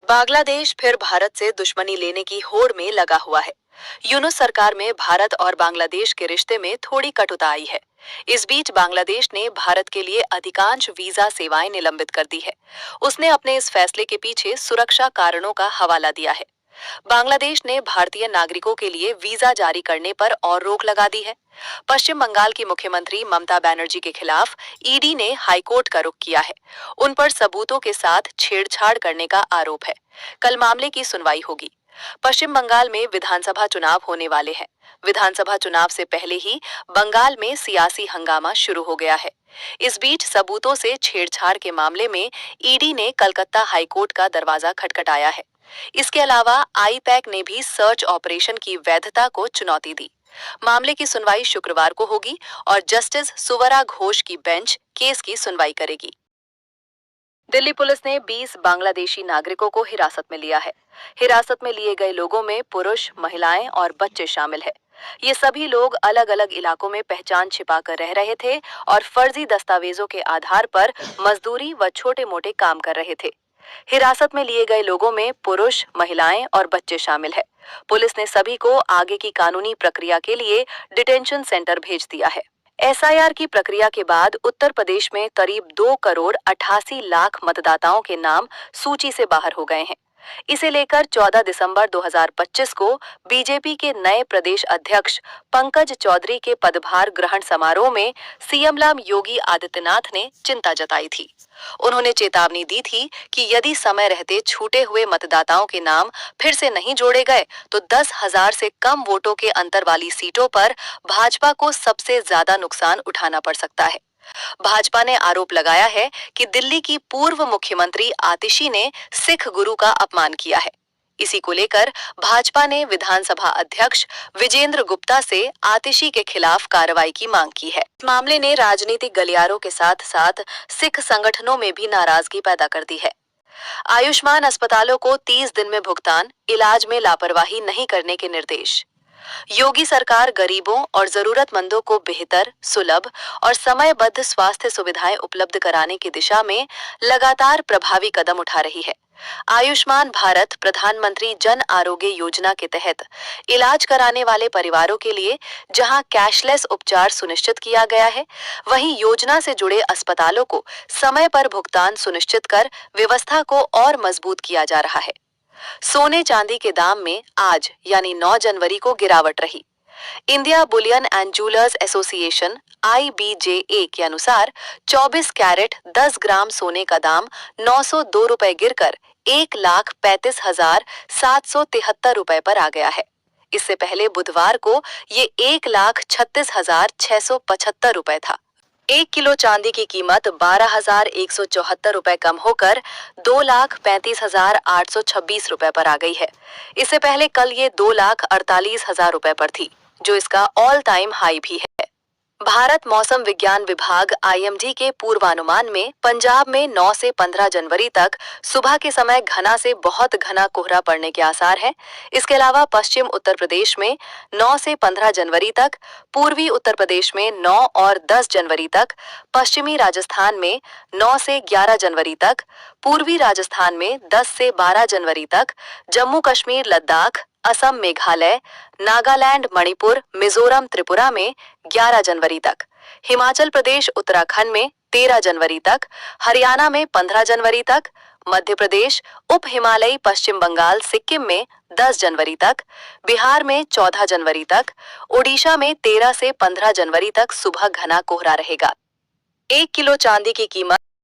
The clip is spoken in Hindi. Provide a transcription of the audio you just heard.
बांग्लादेश फिर भारत से दुश्मनी लेने की होड़ में लगा हुआ है। यूनुस सरकार में भारत और बांग्लादेश के रिश्ते में थोड़ी कटुता आई है। इस बीच बांग्लादेश ने भारत के लिए अधिकांश वीजा सेवाएं निलंबित कर दी है। उसने अपने इस फैसले के पीछे सुरक्षा कारणों का हवाला दिया है। बांग्लादेश ने भारतीय नागरिकों के लिए वीजा जारी करने पर और रोक लगा दी है। पश्चिम बंगाल की मुख्यमंत्री ममता बनर्जी के खिलाफ ईडी ने हाईकोर्ट का रुख किया है। उन पर सबूतों के साथ छेड़छाड़ करने का आरोप है। कल मामले की सुनवाई होगी। पश्चिम बंगाल में विधानसभा चुनाव होने वाले हैं। विधानसभा चुनाव से पहले ही बंगाल में सियासी हंगामा शुरू हो गया है। इस बीच सबूतों से छेड़छाड़ के मामले में ईडी ने कलकत्ता हाईकोर्ट का दरवाजा खटखटाया है। इसके अलावा आईपैक ने भी सर्च ऑपरेशन की वैधता को चुनौती दी। मामले की सुनवाई शुक्रवार को होगी और जस्टिस सुवरा घोष की बेंच केस की सुनवाई करेगी। दिल्ली पुलिस ने 20 बांग्लादेशी नागरिकों को हिरासत में लिया है। हिरासत में लिए गए लोगों में पुरुष, महिलाएं और बच्चे शामिल है। ये सभी लोग अलग अलग इलाकों में पहचान छिपाकर रह रहे थे और फर्जी दस्तावेजों के आधार पर मजदूरी व छोटे-मोटे काम कर रहे थे। हिरासत में लिए गए लोगों में पुरुष, महिलाएं और बच्चे शामिल है। पुलिस ने सभी को आगे की कानूनी प्रक्रिया के लिए डिटेंशन सेंटर भेज दिया है। एसआईआर की प्रक्रिया के बाद उत्तर प्रदेश में करीब 2 करोड़ 88 लाख मतदाताओं के नाम सूची से बाहर हो गए हैं। इसे लेकर 14 दिसंबर 2025 को बीजेपी के नए प्रदेश अध्यक्ष पंकज चौधरी के पदभार ग्रहण समारोह में सीएम योगी आदित्यनाथ ने चिंता जताई थी। उन्होंने चेतावनी दी थी कि यदि समय रहते छूटे हुए मतदाताओं के नाम फिर से नहीं जोड़े गए तो 10,000 से कम वोटों के अंतर वाली सीटों पर भाजपा को सबसे ज्यादा नुकसान उठाना पड़ सकता है। भाजपा ने आरोप लगाया है कि दिल्ली की पूर्व मुख्यमंत्री आतिशी ने सिख गुरु का अपमान किया है। इसी को लेकर भाजपा ने विधानसभा अध्यक्ष विजेंद्र गुप्ता से आतिशी के खिलाफ कार्रवाई की मांग की है। इस मामले ने राजनीतिक गलियारों के साथ साथ सिख संगठनों में भी नाराजगी पैदा कर दी है। आयुष्मान अस्पतालों को 30 दिन में भुगतान, इलाज में लापरवाही नहीं करने के निर्देश। योगी सरकार गरीबों और जरूरतमंदों को बेहतर, सुलभ और समयबद्ध स्वास्थ्य सुविधाएं उपलब्ध कराने की दिशा में लगातार प्रभावी कदम उठा रही है। आयुष्मान भारत प्रधानमंत्री जन आरोग्य योजना के तहत इलाज कराने वाले परिवारों के लिए जहां कैशलेस उपचार सुनिश्चित किया गया है, वहीं योजना से जुड़े अस्पतालों को समय पर भुगतान सुनिश्चित कर व्यवस्था को और मजबूत किया जा रहा है। सोने चांदी के दाम में आज यानी 9 जनवरी को गिरावट रही। India Boolean and jewellers association IBJA के अनुसार 24 कैरेट 10 ग्राम सोने का दाम 902 रुपए गिरकर 1,35,773 रुपए पर आ गया है। इससे पहले बुधवार को ये 1,36,675 रुपए था। 1 किलो चांदी की कीमत 12,174 रुपए कम होकर 2,35,826 रुपए पर आ गई है। इससे पहले कल ये 2,48,000 रुपए पर थी, जो इसका ऑल टाइम हाई भी है। भारत मौसम विज्ञान विभाग IMD के पूर्वानुमान में पंजाब में 9 से 15 जनवरी तक सुबह के समय घना से बहुत घना कोहरा पड़ने के आसार हैं। इसके अलावा पश्चिम उत्तर प्रदेश में 9 से 15 जनवरी तक, पूर्वी उत्तर प्रदेश में 9 और 10 जनवरी तक, पश्चिमी राजस्थान में 9 से 11 जनवरी तक, पूर्वी राजस्थान में 10 से 12 जनवरी तक, जम्मू कश्मीर, लद्दाख, असम, मेघालय, नागालैंड, मणिपुर, मिजोरम, त्रिपुरा में 11 जनवरी तक, हिमाचल प्रदेश, उत्तराखंड में 13 जनवरी तक, हरियाणा में 15 जनवरी तक, मध्य प्रदेश, उप हिमालयी पश्चिम बंगाल, सिक्किम में 10 जनवरी तक, बिहार में 14 जनवरी तक, ओडिशा में 13 से 15 जनवरी तक सुबह घना कोहरा रहेगा। 1 किलो चांदी की कीमत